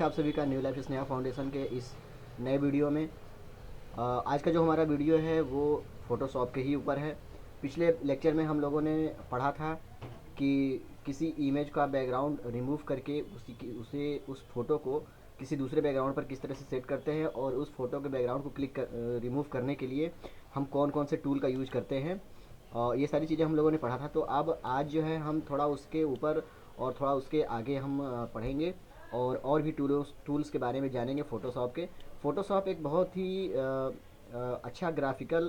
आप सभी का न्यू लाइफ स्नेहा फाउंडेशन के इस नए वीडियो में आज का जो हमारा वीडियो है वो फ़ोटोशॉप के ही ऊपर है। पिछले लेक्चर में हम लोगों ने पढ़ा था कि किसी इमेज का बैकग्राउंड रिमूव करके उसे उस फ़ोटो को किसी दूसरे बैकग्राउंड पर किस तरह से सेट करते हैं और उस फ़ोटो के बैकग्राउंड को रिमूव करने के लिए हम कौन कौन से टूल का यूज करते हैं। ये सारी चीज़ें हम लोगों ने पढ़ा था। तो अब आज जो है हम थोड़ा उसके ऊपर और थोड़ा उसके आगे हम पढ़ेंगे और भी टूल्स के बारे में जानेंगे फ़ोटोशॉप के। फ़ोटोशॉप एक बहुत ही अच्छा ग्राफिकल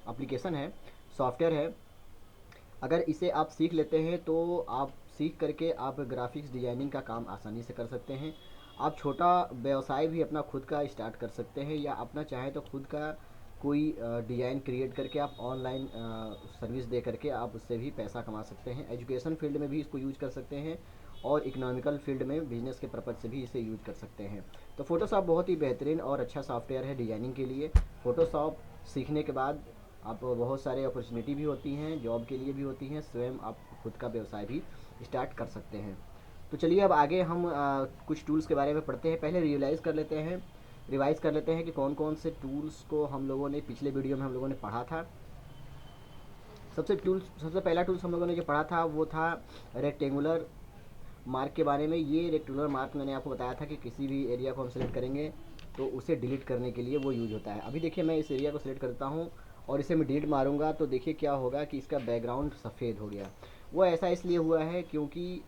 एप्लीकेशन है, सॉफ्टवेयर है। अगर इसे आप सीख लेते हैं तो आप सीख करके आप ग्राफिक्स डिजाइनिंग का काम आसानी से कर सकते हैं। आप छोटा व्यवसाय भी अपना खुद का स्टार्ट कर सकते हैं, या अपना चाहे तो खुद का कोई डिज़ाइन क्रिएट करके आप ऑनलाइन सर्विस दे करके आप उससे भी पैसा कमा सकते हैं। एजुकेशन फील्ड में भी इसको यूज कर सकते हैं और इकोनॉमिकल फील्ड में बिजनेस के पर्पज़ से भी इसे यूज कर सकते हैं। तो फ़ोटोशॉप बहुत ही बेहतरीन और अच्छा सॉफ्टवेयर है डिज़ाइनिंग के लिए। फ़ोटोशॉप सीखने के बाद आप बहुत सारे अपॉर्चुनिटी भी होती हैं, जॉब के लिए भी होती हैं, स्वयं आप खुद का व्यवसाय भी स्टार्ट कर सकते हैं। तो चलिए अब आगे हम कुछ टूल्स के बारे में पढ़ते हैं। पहले रिवाइज़ कर लेते हैं कि कौन कौन से टूल्स को हम लोगों ने पिछले वीडियो में हम लोगों ने पढ़ा था। सबसे पहला टूल्स हम लोगों ने जो पढ़ा था वो था रेक्टेंगुलर मार्क के बारे में। ये रेक्टेंगुलर मार्क मैंने आपको बताया था कि किसी भी एरिया को हम सेलेक्ट करेंगे तो उसे डिलीट करने के लिए वो यूज होता है। अभी देखिए मैं इस एरिया को सिलेक्ट करता हूँ और इसे मैं डिलीट मारूंगा तो देखिए क्या होगा कि इसका बैकग्राउंड सफ़ेद हो गया। वो ऐसा इसलिए हुआ है क्योंकि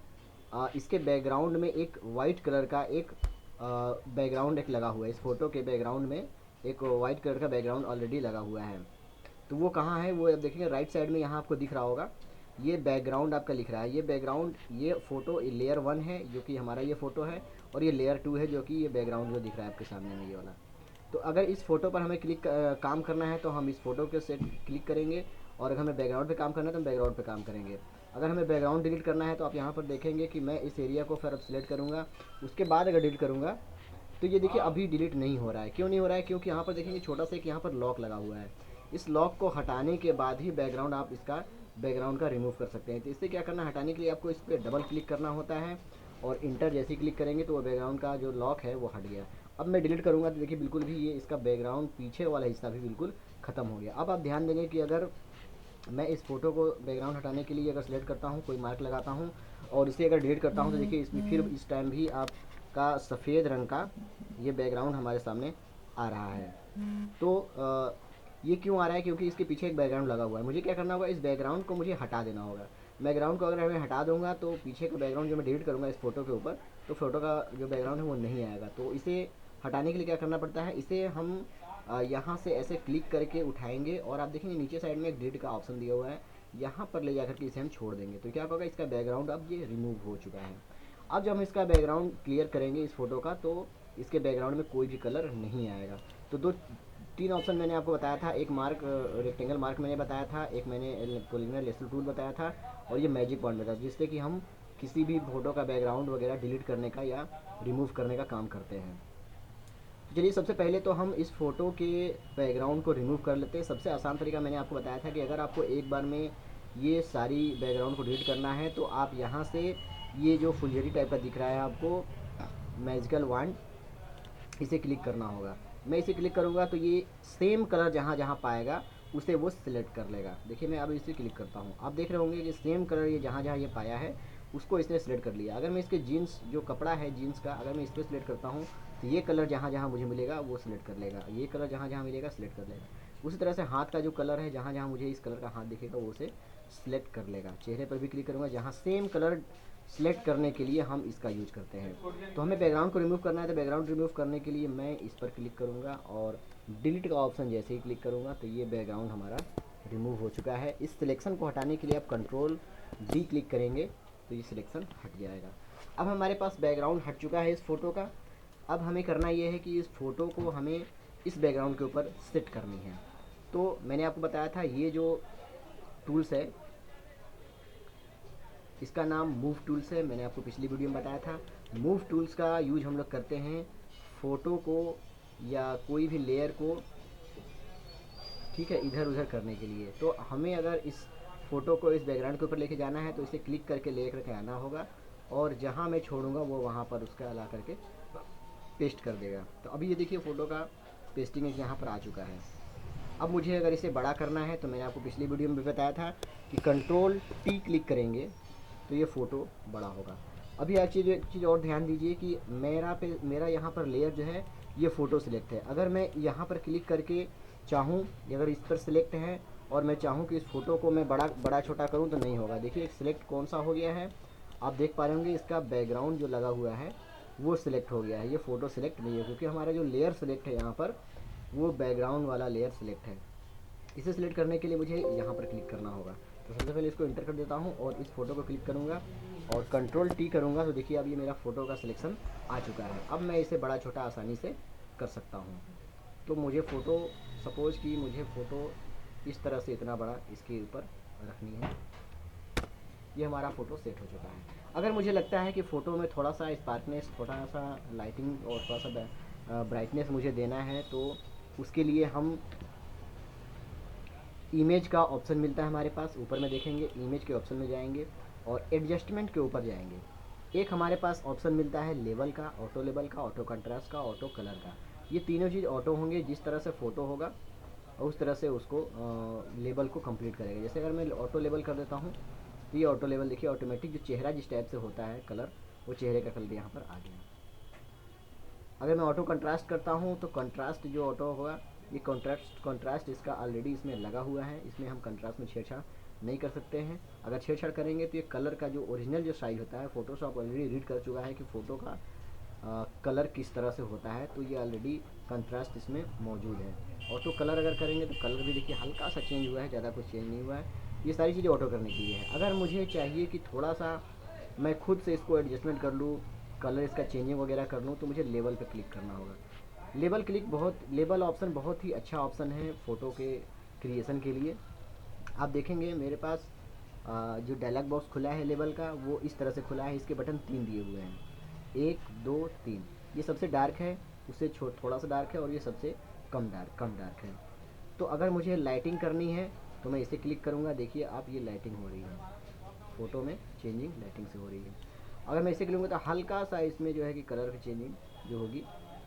इसके बैकग्राउंड में एक वाइट कलर का एक बैकग्राउंड एक लगा हुआ है। इस फोटो के बैकग्राउंड में एक वाइट कलर का बैकग्राउंड ऑलरेडी लगा हुआ है। तो वो कहाँ है, वो अब देखेंगे राइट साइड में यहाँ आपको दिख रहा होगा। ये बैकग्राउंड आपका लिख रहा है, ये बैकग्राउंड, ये फ़ोटो लेयर 1 है जो कि हमारा ये फ़ोटो है, और ये लेयर 2 है जो कि ये बैकग्राउंड जो दिख रहा है आपके सामने में ये वाला। तो अगर इस फ़ोटो पर हमें काम करना है तो हम इस फ़ोटो के सेट क्लिक करेंगे, और अगर हमें बैकग्राउंड पे काम करना है तो हम बैकग्राउंड पे काम करेंगे। अगर हमें बैकग्राउंड डिलीट करना है तो आप यहाँ पर देखेंगे कि मैं इस एरिया को फिर अब सिलेक्ट करूँगा, उसके बाद अगर डिलीट करूँगा तो ये देखिए अभी डिलीट नहीं हो रहा है। क्यों नहीं हो रहा है? क्योंकि यहाँ पर देखेंगे छोटा सा एक यहाँ पर लॉक लगा हुआ है। इस लॉक को हटाने के बाद ही बैकग्राउंड आप इसका बैकग्राउंड का रिमूव कर सकते हैं। तो इससे क्या करना है, हटाने के लिए आपको इस पर डबल क्लिक करना होता है, और इंटर जैसे ही क्लिक करेंगे तो वो बैकग्राउंड का जो लॉक है वो हट गया। अब मैं डिलीट करूँगा तो देखिए बिल्कुल भी ये इसका बैकग्राउंड पीछे वाला हिस्सा भी बिल्कुल ख़त्म हो गया। अब आप ध्यान देंगे कि अगर मैं इस फ़ोटो को बैकग्राउंड हटाने के लिए अगर सेलेक्ट करता हूँ, कोई मार्क लगाता हूँ और इसे अगर डिलीट करता हूँ तो देखिए इसमें फिर इस टाइम भी आपका सफ़ेद रंग का ये बैकग्राउंड हमारे सामने आ रहा है। तो ये क्यों आ रहा है? क्योंकि इसके पीछे एक बैकग्राउंड लगा हुआ है। मुझे क्या करना होगा, इस बैकग्राउंड को मुझे हटा देना होगा। बैकग्राउंड को अगर मैं हटा दूंगा तो पीछे का बैकग्राउंड जो मैं डिलीट करूँगा इस फ़ोटो के ऊपर, तो फ़ोटो का जो बैकग्राउंड है वो नहीं आएगा। तो इसे हटाने के लिए क्या करना पड़ता है, इसे हम यहाँ से ऐसे क्लिक करके उठाएंगे, और आप देखेंगे नीचे साइड में एक डिलीट का ऑप्शन दिया हुआ है, यहाँ पर ले जाकर के इसे हम छोड़ देंगे। तो क्या होगा, इसका बैकग्राउंड अब ये रिमूव हो चुका है। अब जब हम इसका बैकग्राउंड क्लियर करेंगे इस फोटो का तो इसके बैकग्राउंड में कोई भी कलर नहीं आएगा। तो दो तीन ऑप्शन मैंने आपको बताया था, एक मार्क रेक्टेंगल मार्क मैंने बताया था, एक मैंने पॉलीगोनल लेसल टूल बताया था, और ये मैजिक पॉइंट बताया, जिससे कि हम किसी भी फोटो का बैकग्राउंड वगैरह डिलीट करने का या रिमूव करने का काम करते हैं। तो चलिए सबसे पहले तो हम इस फ़ोटो के बैकग्राउंड को रिमूव कर लेते हैं। सबसे आसान तरीका मैंने आपको बताया था कि अगर आपको एक बार में ये सारी बैकग्राउंड को डिलीट करना है तो आप यहाँ से ये जो फुलझड़ी टाइप का दिख रहा है आपको मैजिकल वांड, इसे क्लिक करना होगा। मैं इसे क्लिक करूँगा तो ये सेम कलर जहाँ जहाँ पाएगा उसे वो सिलेक्ट कर लेगा। देखिए मैं अब इसे क्लिक करता हूँ, आप देख रहे होंगे कि सेम कलर ये जहाँ जहाँ ये पाया है उसको इसने सिलेक्ट कर लिया। अगर मैं इसके जीन्स जो कपड़ा है जीन्स का, अगर मैं इस पर सिलेक्ट करता हूँ तो ये कलर जहाँ जहाँ मुझे मिलेगा वो सिलेक्ट कर लेगा, ये कलर जहाँ जहाँ मिलेगा सिलेक्ट कर लेगा। उसी तरह से हाथ का जो कलर है, जहाँ जहाँ मुझे इस कलर का हाथ दिखेगा वो उसे सिलेक्ट कर लेगा। चेहरे पर भी क्लिक करूँगा, जहाँ सेम कलर सिलेक्ट करने के लिए हम इसका यूज करते हैं। तो हमें बैकग्राउंड को रिमूव करना है, तो बैकग्राउंड रिमूव करने के लिए मैं इस पर क्लिक करूँगा और डिलीट का ऑप्शन जैसे ही क्लिक करूँगा तो ये बैकग्राउंड हमारा रिमूव हो चुका है। इस सिलेक्शन को हटाने के लिए आप कंट्रोल डी क्लिक करेंगे तो ये सिलेक्शन हट जाएगा। अब हमारे पास बैकग्राउंड हट चुका है इस फ़ोटो का। अब हमें करना ये है कि इस फ़ोटो को हमें इस बैकग्राउंड के ऊपर सेट करनी है। तो मैंने आपको बताया था ये जो टूल्स है इसका नाम मूव टूल्स है, मैंने आपको पिछली वीडियो में बताया था। मूव टूल्स का यूज हम लोग करते हैं फ़ोटो को या कोई भी लेयर को, ठीक है, इधर उधर करने के लिए। तो हमें अगर इस फ़ोटो को इस बैकग्राउंड के ऊपर लेके जाना है तो इसे क्लिक करके ले करके आना होगा, और जहाँ मैं छोड़ूंगा वो वहाँ पर उसका ला करके पेस्ट कर देगा। तो अभी ये देखिए फ़ोटो का पेस्टिंग यहाँ पर आ चुका है। अब मुझे अगर इसे बड़ा करना है तो मैंने आपको पिछली वीडियो में भी बताया था कि कंट्रोल टी क्लिक करेंगे तो ये फ़ोटो बड़ा होगा। अभी एक चीज़ और ध्यान दीजिए कि मेरा यहाँ पर लेयर जो है ये फ़ोटो सिलेक्ट है। अगर मैं यहाँ पर क्लिक करके चाहूँ, अगर इस पर सिलेक्ट है और मैं चाहूँ कि इस फ़ोटो को मैं बड़ा छोटा करूँ तो नहीं होगा। देखिए सिलेक्ट कौन सा हो गया है, आप देख पा रहे होंगे इसका बैकग्राउंड जो लगा हुआ है वो सिलेक्ट हो गया है, ये फ़ोटो सिलेक्ट नहीं है क्योंकि हमारा जो लेयर सिलेक्ट है यहाँ पर वो बैकग्राउंड वाला लेयर सिलेक्ट है। इसे सिलेक्ट करने के लिए मुझे यहाँ पर क्लिक करना होगा। तो सबसे पहले इसको इंटर कर देता हूँ और इस फ़ोटो को क्लिक करूँगा और कंट्रोल टी करूँगा तो देखिए अब ये मेरा फ़ोटो का सिलेक्शन आ चुका है। अब मैं इसे बड़ा छोटा आसानी से कर सकता हूँ। तो मुझे फ़ोटो सपोज़ कि मुझे फ़ोटो इस तरह से इतना बड़ा इसके ऊपर रखनी है। ये हमारा फ़ोटो सेट हो चुका है। अगर मुझे लगता है कि फ़ोटो में थोड़ा सा स्पार्कनेस, थोड़ा सा लाइटिंग और थोड़ा सा ब्राइटनेस मुझे देना है तो उसके लिए हम इमेज का ऑप्शन मिलता है हमारे पास, ऊपर में देखेंगे इमेज के ऑप्शन में जाएंगे और एडजस्टमेंट के ऊपर जाएंगे। एक हमारे पास ऑप्शन मिलता है लेवल का, ऑटो लेवल का, ऑटो कंट्रास्ट का, ऑटो कलर का। ये तीनों चीज़ ऑटो होंगे, जिस तरह से फ़ोटो होगा और उस तरह से उसको लेबल को कंप्लीट करेगा। जैसे अगर मैं ऑटो लेवल कर देता हूँ तो ये ऑटो लेवल देखिए ऑटोमेटिक जो चेहरा जिस टाइप से होता है कलर, वो चेहरे का कलर यहाँ पर आ गया। अगर मैं ऑटो कंट्रास्ट करता हूँ तो कंट्रास्ट जो ऑटो होगा, ये कंट्रास्ट इसका ऑलरेडी इसमें लगा हुआ है, इसमें हम कंट्रास्ट में छेड़छाड़ नहीं कर सकते हैं। अगर छेड़छाड़ करेंगे तो ये कलर का जो ओरिजिनल जो साइज होता है, फोटोशॉप ऑलरेडी रीड कर चुका है कि फ़ोटो का कलर किस तरह से होता है, तो ये ऑलरेडी कंट्रास्ट इसमें मौजूद है। ऑटो कलर अगर करेंगे तो कलर भी देखिए हल्का सा चेंज हुआ है, ज़्यादा कुछ चेंज नहीं हुआ है। ये सारी चीज़ें ऑटो करने के लिए है। अगर मुझे चाहिए कि थोड़ा सा मैं खुद से इसको एडजस्टमेंट कर लूँ, कलर इसका चेंजिंग वगैरह कर लूँ, तो मुझे लेवल पे क्लिक करना होगा। लेवल ऑप्शन बहुत ही अच्छा ऑप्शन है फ़ोटो के क्रिएशन के लिए। आप देखेंगे मेरे पास जो डायलॉग बॉक्स खुला है लेवल का वो इस तरह से खुला है। इसके बटन 3 दिए हुए हैं, 1 2 3। ये सबसे डार्क है, उससे थोड़ा सा डार्क है और ये सबसे कम डार्क है। तो अगर मुझे लाइटिंग करनी है तो मैं इसे क्लिक करूँगा, देखिए आप ये लाइटिंग हो रही है, फ़ोटो में चेंजिंग लाइटिंग से हो रही है। अगर मैं इसे क्लिक करूँगा तो हल्का सा इसमें जो है कि कलर की चेंजिंग जो होगी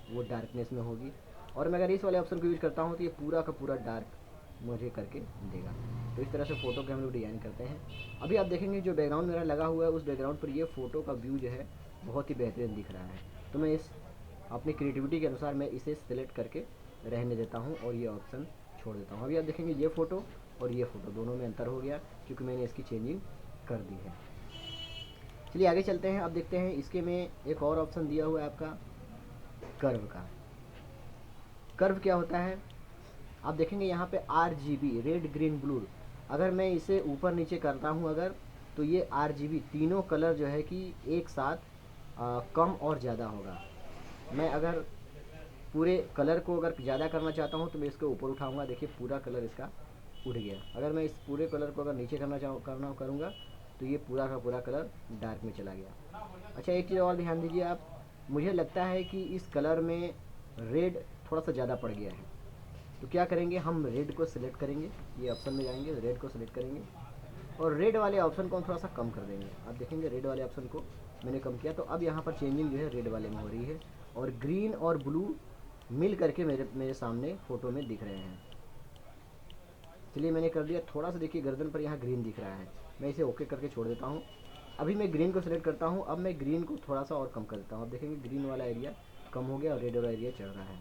वो डार्कनेस में होगी। और मैं अगर इस वाले ऑप्शन को यूज़ करता हूँ तो ये पूरा का पूरा डार्क मुझे करके देगा। तो इस तरह से फ़ोटो के हम लोग डिज़ाइन करते हैं। अभी आप देखेंगे जो बैकग्राउंड मेरा लगा हुआ है उस बैकग्राउंड पर ये फ़ोटो का व्यू जो है बहुत ही बेहतरीन दिख रहा है। तो मैं इस अपनी क्रिएटिविटी के अनुसार मैं इसे सिलेक्ट करके रहने देता हूँ और ये ऑप्शन छोड़ देता हूँ। अभी आप देखेंगे ये फ़ोटो और ये फ़ोटो दोनों में अंतर हो गया क्योंकि मैंने इसकी चेंजिंग कर दी है। चलिए आगे चलते हैं। अब देखते हैं इसके में एक और ऑप्शन दिया हुआ है आपका कर्व का। कर्व क्या होता है आप देखेंगे यहाँ पे RGB, रेड ग्रीन ब्लू। अगर मैं इसे ऊपर नीचे करता हूँ अगर, तो ये RGB तीनों कलर जो है कि एक साथ कम और ज़्यादा होगा। मैं अगर पूरे कलर को अगर ज़्यादा करना चाहता हूँ तो मैं इसको ऊपर उठाऊँगा, देखिए पूरा कलर इसका उड़ गया। अगर मैं इस पूरे कलर को अगर नीचे करूँगा तो ये पूरा का पूरा कलर डार्क में चला गया। अच्छा एक चीज़ और ध्यान दीजिए आप, मुझे लगता है कि इस कलर में रेड थोड़ा सा ज़्यादा पड़ गया है। तो क्या करेंगे, हम रेड को सिलेक्ट करेंगे, ये ऑप्शन में जाएंगे, रेड को सिलेक्ट करेंगे और रेड वाले ऑप्शन को हम थोड़ा सा कम कर देंगे। आप देखेंगे रेड वाले ऑप्शन को मैंने कम किया तो अब यहाँ पर चेंजिंग जो है रेड वाले में हो रही है और ग्रीन और ब्लू मिल करके मेरे सामने फ़ोटो में दिख रहे हैं। चलिए मैंने कर दिया, थोड़ा सा देखिए गर्दन पर यहाँ ग्रीन दिख रहा है, मैं इसे ओके करके छोड़ देता हूँ। अभी मैं ग्रीन को सिलेक्ट करता हूँ, अब मैं ग्रीन को थोड़ा सा और कम कर देता हूँ। आप देखेंगे ग्रीन वाला एरिया कम हो गया और रेड वाला एरिया चढ़ रहा है।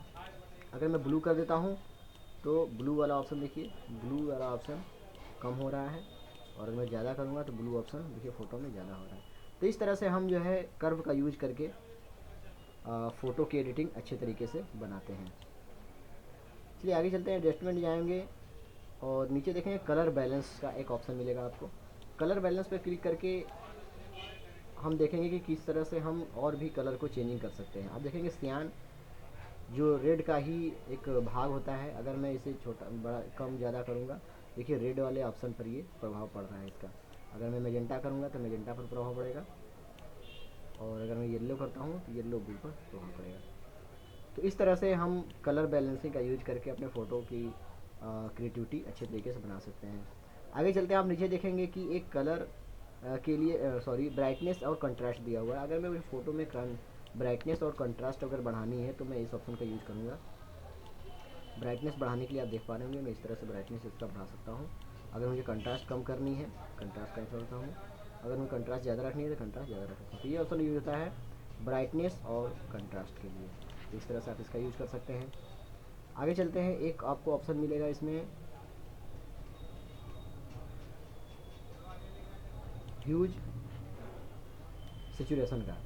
अगर मैं ब्लू कर देता हूँ तो ब्लू वाला ऑप्शन देखिए, ब्लू वाला ऑप्शन कम हो रहा है और अगर मैं ज़्यादा करूँगा तो ब्लू ऑप्शन देखिए फ़ोटो में ज़्यादा हो रहा है। तो इस तरह से हम जो है कर्व का यूज करके फ़ोटो की एडिटिंग अच्छे तरीके से बनाते हैं। चलिए आगे चलते हैं, एडजस्टमेंट जाएंगे और नीचे देखेंगे कलर बैलेंस का एक ऑप्शन मिलेगा आपको। कलर बैलेंस पर क्लिक करके हम देखेंगे कि किस तरह से हम और भी कलर को चेंजिंग कर सकते हैं। आप देखेंगे सियान जो रेड का ही एक भाग होता है, अगर मैं इसे छोटा बड़ा कम ज़्यादा करूँगा देखिए रेड वाले ऑप्शन पर ये प्रभाव पड़ रहा है इसका। अगर मैं मेजेंटा करूँगा तो मेजेंटा पर प्रभाव पड़ेगा और अगर मैं येलो करता हूँ तो येलो ब्लू पर प्रभाव पड़ेगा। तो इस तरह से हम कलर बैलेंसिंग का यूज करके अपने फ़ोटो की क्रिएटिविटी अच्छे तरीके से बना सकते हैं। आगे चलते हैं, आप नीचे देखेंगे कि एक कलर के लिए सॉरी ब्राइटनेस और कंट्रास्ट दिया हुआ है। अगर मैं फ़ोटो में ब्राइटनेस और कंट्रास्ट अगर बढ़ानी है तो मैं इस ऑप्शन का यूज़ करूँगा। ब्राइटनेस बढ़ाने के लिए आप देख पा रहे होंगे मैं इस तरह से ब्राइटनेस इसका बढ़ा सकता हूँ। अगर मुझे कंट्रास्ट कम करनी है, कंट्रास्ट कम करता हूँ। अगर मुझे कंट्रास्ट ज़्यादा रखनी है तो कंट्रास्ट ज़्यादा रख सकता हूँ। तो ये ऑप्शन यूज़ होता है ब्राइटनेस और कंट्रास्ट के लिए। तो इस तरह से आप इसका यूज़ कर सकते हैं। आगे चलते हैं, एक आपको ऑप्शन मिलेगा इसमें ह्यूज सैचुरेशन का।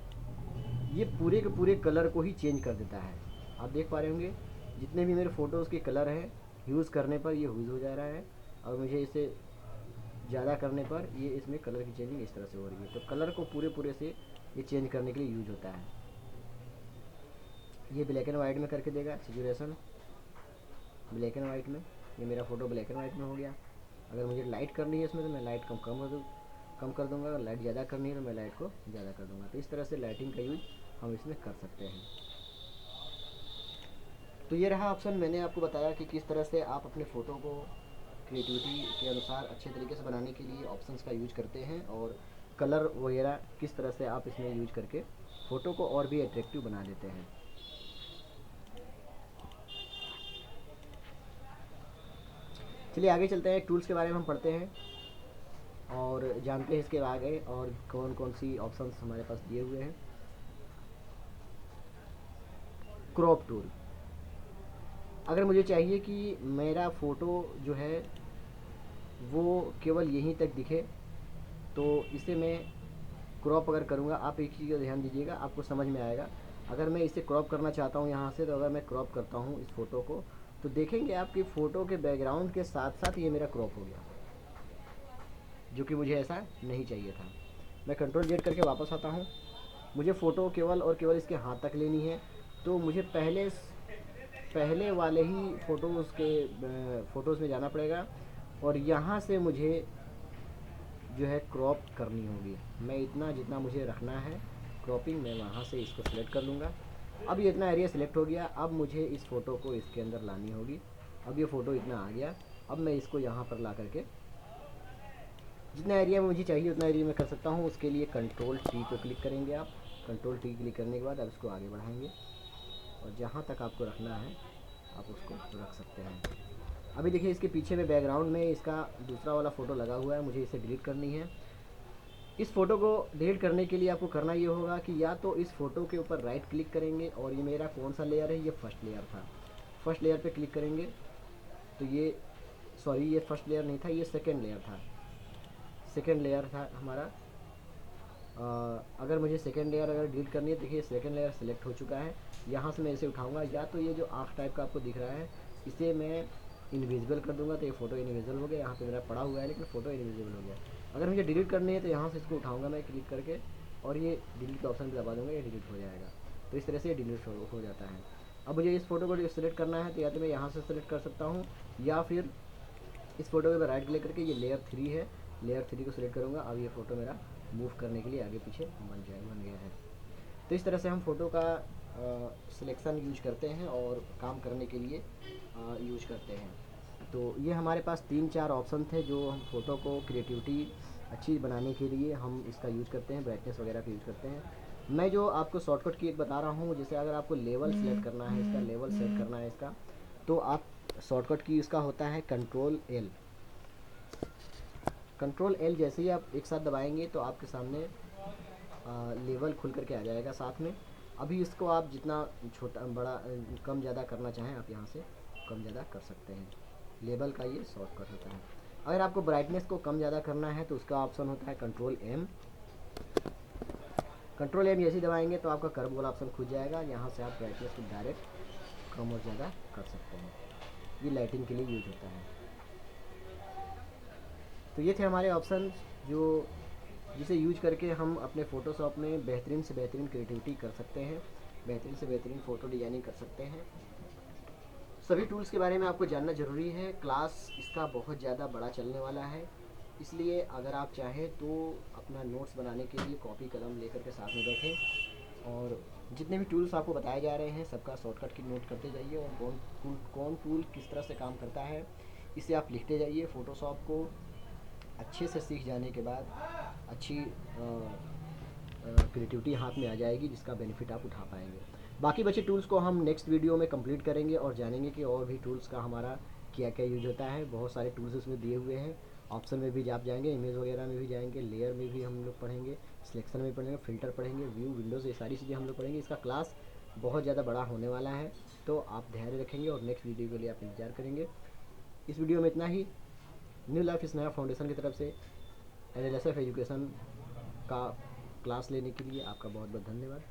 ये पूरे के पूरे कलर को ही चेंज कर देता है। आप देख पा रहे होंगे जितने भी मेरे फ़ोटोज़ के कलर हैं यूज़ करने पर ये ह्यूज हो जा रहा है, और मुझे इसे ज़्यादा करने पर ये इसमें कलर की चेंजिंग इस तरह से हो रही है। तो कलर को पूरे पूरे से ये चेंज करने के लिए यूज होता है। ये ब्लैक एंड वाइट में करके देगा सैचुरेशन, ब्लैक एंड वाइट में। ये मेरा फ़ोटो ब्लैक एंड वाइट में हो गया। अगर मुझे लाइट करनी है इसमें तो मैं लाइट कम कर दूँगा। अगर लाइट ज़्यादा करनी है तो मैं लाइट को ज़्यादा कर दूँगा। तो इस तरह से लाइटिंग का यूज हम इसमें कर सकते हैं। तो ये रहा ऑप्शन, मैंने आपको बताया कि किस तरह से आप अपने फ़ोटो को क्रिएटिविटी के अनुसार अच्छे तरीके से बनाने के लिए ऑप्शंस का यूज करते हैं, और कलर वगैरह किस तरह से आप इसमें यूज करके फ़ोटो को और भी अट्रैक्टिव बना देते हैं। चलिए आगे चलते हैं, टूल्स के बारे में हम पढ़ते हैं और जानते हैं इसके आगे और कौन कौन सी ऑप्शंस हमारे पास दिए हुए हैं। Crop tool. अगर मुझे चाहिए कि मेरा फ़ोटो जो है वो केवल यहीं तक दिखे तो इसे मैं क्रॉप अगर करूँगा, आप एक चीज़ का ध्यान दीजिएगा, आपको समझ में आएगा। अगर मैं इसे क्रॉप करना चाहता हूँ यहाँ से, तो अगर मैं क्रॉप करता हूँ इस फ़ोटो को तो देखेंगे आपकी फ़ोटो के बैकग्राउंड के साथ साथ ये मेरा क्रॉप हो गया, जो कि मुझे ऐसा नहीं चाहिए था। मैं कंट्रोल जेड करके वापस आता हूँ। मुझे फ़ोटो केवल और केवल इसके हाथ तक लेनी है, तो मुझे पहले वाले ही फ़ोटोज़ में जाना पड़ेगा और यहाँ से मुझे जो है क्रॉप करनी होगी। मैं इतना जितना मुझे रखना है क्रॉपिंग, मैं वहाँ से इसको सिलेक्ट कर लूँगा। अब ये इतना एरिया सिलेक्ट हो गया। अब मुझे इस फ़ोटो को इसके अंदर लानी होगी। अब ये फ़ोटो इतना आ गया। अब मैं इसको यहाँ पर ला करके जितना एरिया मुझे चाहिए उतना एरिया में कर सकता हूँ। उसके लिए कंट्रोल टी को क्लिक करेंगे आप। कंट्रोल टी क्लिक करने के बाद आप इसको आगे बढ़ाएंगे और जहाँ तक आपको रखना है आप उसको रख सकते हैं। अभी देखिए इसके पीछे में बैकग्राउंड में इसका दूसरा वाला फ़ोटो लगा हुआ है, मुझे इसे डिलीट करनी है। इस फ़ोटो को डिलीट करने के लिए आपको करना ये होगा कि या तो इस फ़ोटो के ऊपर राइट क्लिक करेंगे, और ये मेरा कौन सा लेयर है, ये फर्स्ट लेयर था, फर्स्ट लेयर पे क्लिक करेंगे तो ये ये फर्स्ट लेयर नहीं था, ये सेकंड लेयर था, सेकंड लेयर था हमारा। अगर मुझे सेकंड लेयर अगर डिलीट करनी है, देखिए सेकंड लेयर सेलेक्ट हो चुका है। यहाँ से मैं इसे उठाऊँगा, या तो ये जो आँख टाइप का आपको दिख रहा है इसे मैं इनविजिबल कर दूँगा, तो ये फ़ोटो इनविजिबल हो गया। यहाँ पे मेरा पड़ा हुआ है लेकिन फ़ोटो इनविजिबल हो गया। अगर मुझे डिलीट करनी है तो यहाँ से इसको उठाऊँगा मैं क्लिक करके, और ये डिलीट का ऑप्शन भी दबा दूँगा, ये डिलीट हो जाएगा। तो इस तरह से ये डिलीट हो जाता है। अब मुझे इस फ़ोटो को सिलेक्ट करना है तो या तो मैं यहाँ से सेलेक्ट कर सकता हूँ, या फिर इस फ़ोटो के ऊपर राइट क्लिक करके, ये लेयर 3 है, लेयर 3 को सिलेक्ट करूँगा। अब ये फ़ोटो मेरा मूव करने के लिए आगे पीछे बन गया है। तो इस तरह से हम फ़ोटो का सिलेक्शन यूज करते हैं और काम करने के लिए यूज करते हैं। तो ये हमारे पास 3-4 ऑप्शन थे जो हम फ़ोटो को क्रिएटिविटी अच्छी बनाने के लिए हम इसका यूज़ करते हैं, ब्राइटनेस वगैरह का यूज़ करते हैं। मैं जो आपको शॉर्टकट की एक बता रहा हूँ, जैसे अगर आपको लेवल सेलेक्ट करना है, इसका लेवल सेट करना है इसका, तो आप शॉर्टकट की इसका होता है कंट्रोल एल। कंट्रोल एल जैसे ही आप एक साथ दबाएंगे तो आपके सामने लेवल खुल करके आ जाएगा साथ में। अभी इसको आप जितना छोटा बड़ा कम ज़्यादा करना चाहें आप यहाँ से कम ज़्यादा कर सकते हैं। लेवल का ये शॉर्टकट होता है। अगर आपको ब्राइटनेस को कम ज़्यादा करना है तो उसका ऑप्शन होता है कंट्रोल एम। कंट्रोल एम जैसे ही दबाएंगे तो आपका कर्व वाला ऑप्शन खुल जाएगा। यहाँ से आप ब्राइटनेस को डायरेक्ट कम और ज़्यादा कर सकते हैं। ये लाइटिंग के लिए यूज होता है। तो ये थे हमारे ऑप्शन जिसे यूज करके हम अपने फ़ोटोशॉप में बेहतरीन से बेहतरीन क्रिएटिविटी कर सकते हैं, बेहतरीन से बेहतरीन फ़ोटो डिजाइनिंग कर सकते हैं। सभी टूल्स के बारे में आपको जानना ज़रूरी है। क्लास इसका बहुत ज़्यादा बड़ा चलने वाला है, इसलिए अगर आप चाहें तो अपना नोट्स बनाने के लिए कॉपी कलम लेकर के साथ में बैठें और जितने भी टूल्स आपको बताए जा रहे हैं सबका शॉर्टकट की नोट करते जाइए, और कौन टूल किस तरह से काम करता है इसे आप लिखते जाइए। फ़ोटोशॉप को अच्छे से सीख जाने के बाद अच्छी क्रिएटिविटी हाथ में आ जाएगी, जिसका बेनिफिट आप उठा पाएंगे। बाकी बचे टूल्स को हम नेक्स्ट वीडियो में कंप्लीट करेंगे और जानेंगे कि और भी टूल्स का हमारा क्या क्या यूज होता है। बहुत सारे टूल्स उसमें दिए हुए हैं। ऑप्शन में भी आप जाएंगे, इमेज वगैरह में भी जाएंगे, लेयर में भी हम लोग पढ़ेंगे, सिलेक्शन में पढ़ेंगे, फिल्टर पढ़ेंगे, व्यू, विंडोज़, ये सारी चीज़ें हम लोग पढ़ेंगे। इसका क्लास बहुत ज़्यादा बड़ा होने वाला है, तो आप धैर्य रखेंगे और नेक्स्ट वीडियो के लिए आप इंतजार करेंगे। इस वीडियो में इतना ही। न्यू लाइफ स्नैप फाउंडेशन की तरफ से एलएलएसएफ एजुकेशन का क्लास लेने के लिए आपका बहुत बहुत धन्यवाद।